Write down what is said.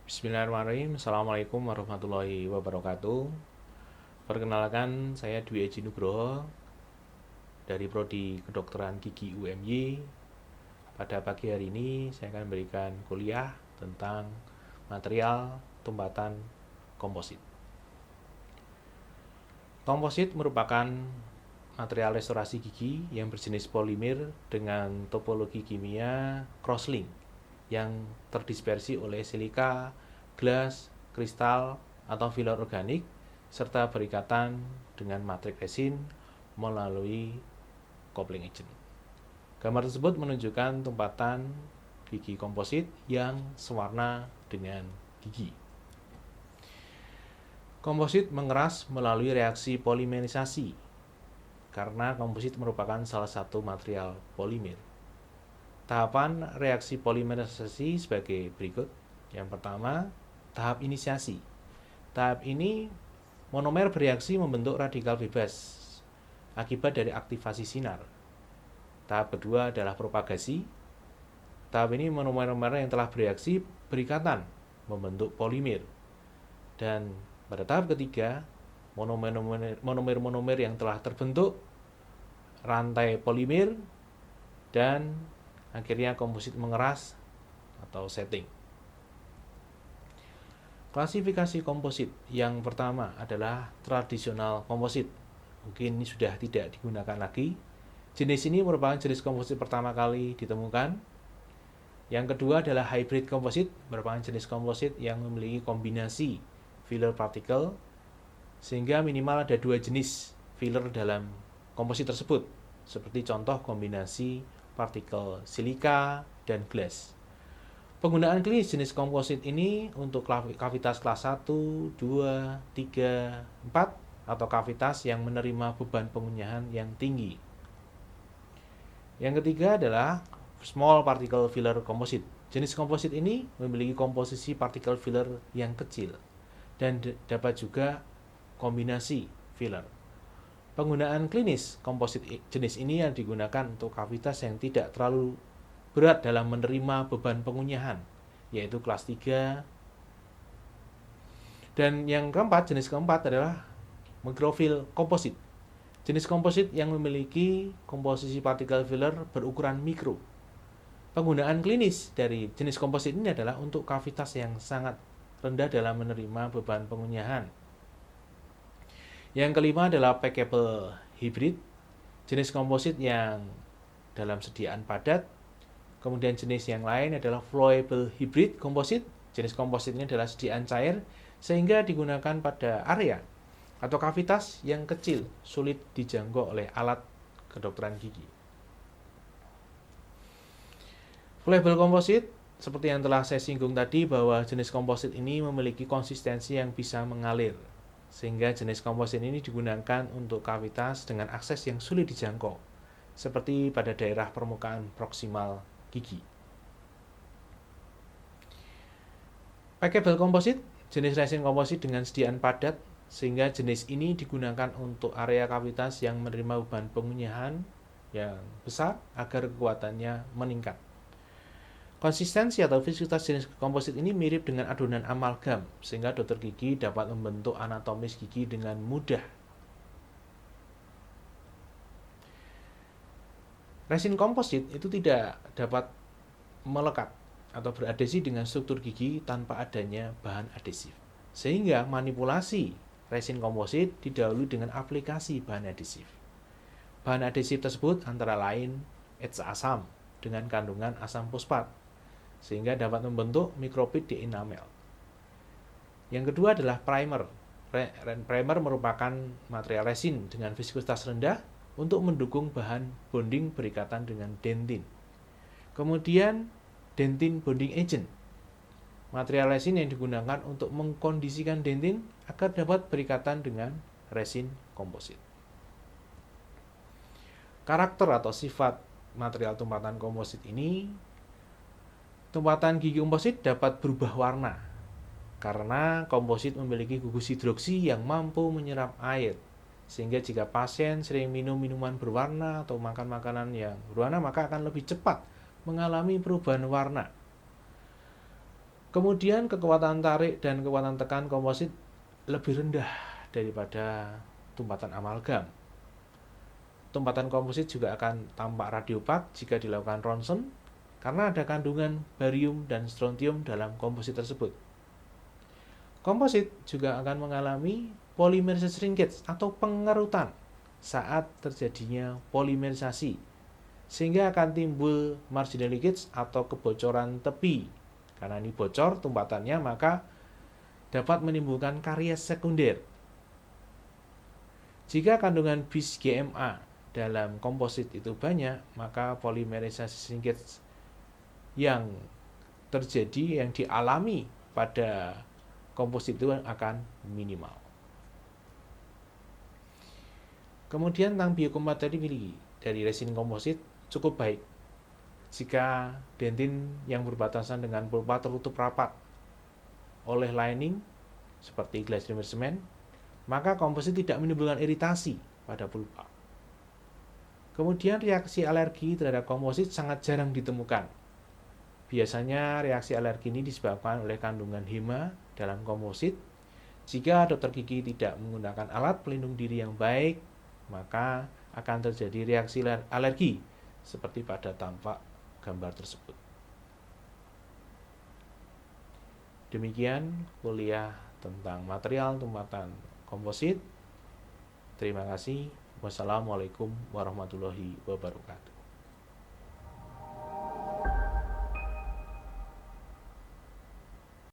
Bismillahirrahmanirrahim. Assalamualaikum warahmatullahi wabarakatuh. Perkenalkan, saya Dwi Eji Nugroho dari Prodi Kedokteran Gigi UMY. Pada pagi hari ini saya akan memberikan kuliah tentang material tumpatan komposit. Komposit merupakan material restorasi gigi yang berjenis polimer dengan topologi kimia crosslink yang terdispersi oleh silika, gelas, kristal, atau filler organik serta berikatan dengan matrik resin melalui coupling agent. Gambar tersebut menunjukkan tumpatan gigi komposit yang sewarna dengan gigi. Komposit mengeras melalui reaksi polimerisasi karena komposit merupakan salah satu material polimer. Tahapan reaksi polimerisasi sebagai berikut. Yang pertama, tahap inisiasi. Tahap ini monomer bereaksi membentuk radikal bebas akibat dari aktivasi sinar. Tahap kedua adalah propagasi. Tahap ini monomer-monomer yang telah bereaksi berikatan membentuk polimer. Dan pada tahap ketiga, monomer-monomer yang telah terbentuk rantai polimer dan akhirnya komposit mengeras atau setting. Klasifikasi komposit yang pertama adalah tradisional komposit. Mungkin ini sudah tidak digunakan lagi. Jenis ini merupakan jenis komposit pertama kali ditemukan. Yang kedua adalah hybrid komposit, merupakan jenis komposit yang memiliki kombinasi filler particle sehingga minimal ada dua jenis filler dalam komposit tersebut, seperti contoh kombinasi partikel silika dan glass. Penggunaan klinis jenis komposit ini untuk kavitas kelas 1, 2, 3, 4 atau kavitas yang menerima beban pengunyahan yang tinggi. Yang ketiga adalah small particle filler komposit. Jenis komposit ini memiliki komposisi partikel filler yang kecil dan dapat juga kombinasi filler. Penggunaan klinis komposit jenis ini yang digunakan untuk kavitas yang tidak terlalu berat dalam menerima beban pengunyahan, yaitu kelas 3. Dan yang keempat, jenis keempat adalah microfill komposit. Jenis komposit yang memiliki komposisi partikel filler berukuran mikro. Penggunaan klinis dari jenis komposit ini adalah untuk kavitas yang sangat rendah dalam menerima beban pengunyahan. Yang kelima adalah packable hybrid, jenis komposit yang dalam sediaan padat. Kemudian jenis yang lain adalah flowable hybrid komposit, jenis komposit ini adalah sediaan cair sehingga digunakan pada area atau kavitas yang kecil, sulit dijangkau oleh alat kedokteran gigi. Flowable komposit, seperti yang telah saya singgung tadi, bahwa jenis komposit ini memiliki konsistensi yang bisa mengalir, sehingga jenis komposit ini digunakan untuk kavitas dengan akses yang sulit dijangkau, seperti pada daerah permukaan proksimal gigi. Packable komposit, jenis resin komposit dengan sediaan padat, sehingga jenis ini digunakan untuk area kavitas yang menerima beban pengunyahan yang besar agar kekuatannya meningkat. Konsistensi atau viskositas jenis komposit ini mirip dengan adonan amalgam, sehingga dokter gigi dapat membentuk anatomis gigi dengan mudah. Resin komposit itu tidak dapat melekat atau beradhesi dengan struktur gigi tanpa adanya bahan adhesif. Sehingga manipulasi resin komposit didahului dengan aplikasi bahan adhesif. Bahan adhesif tersebut antara lain etsa asam dengan kandungan asam fosfat, sehingga dapat membentuk mikropit di enamel. Yang kedua adalah primer. Primer merupakan material resin dengan viskositas rendah untuk mendukung bahan bonding berikatan dengan dentin. Kemudian dentin bonding agent, material resin yang digunakan untuk mengkondisikan dentin agar dapat berikatan dengan resin komposit. Karakter atau sifat material tumpatan komposit ini, tumpatan gigi komposit dapat berubah warna karena komposit memiliki gugus hidroksi yang mampu menyerap air, sehingga jika pasien sering minum minuman berwarna atau makan makanan yang berwarna maka akan lebih cepat mengalami perubahan warna. Kemudian kekuatan tarik dan kekuatan tekan komposit lebih rendah daripada tumpatan amalgam. Tumpatan komposit juga akan tampak radiopak jika dilakukan ronsen karena ada kandungan barium dan strontium dalam komposit tersebut. Komposit juga akan mengalami polymerisasi shrinkage atau pengerutan saat terjadinya polimerisasi, sehingga akan timbul marginal leakage atau kebocoran tepi. Karena ini bocor tumpatannya, maka dapat menimbulkan karies sekunder. Jika kandungan bis GMA dalam komposit itu banyak, maka polimerisasi shrinkage yang terjadi, yang dialami pada komposit itu akan minimal. Kemudian tentang biocompatibility dari resin komposit cukup baik. Jika dentin yang berbatasan dengan pulpa tertutup rapat oleh lining seperti glycerin semen, maka komposit tidak menimbulkan iritasi pada pulpa. Kemudian reaksi alergi terhadap komposit sangat jarang ditemukan. Biasanya reaksi alergi ini disebabkan oleh kandungan hema dalam komposit. Jika dokter gigi tidak menggunakan alat pelindung diri yang baik, maka akan terjadi reaksi alergi seperti pada tampak gambar tersebut. Demikian kuliah tentang material tumpatan komposit. Terima kasih. Wassalamualaikum warahmatullahi wabarakatuh.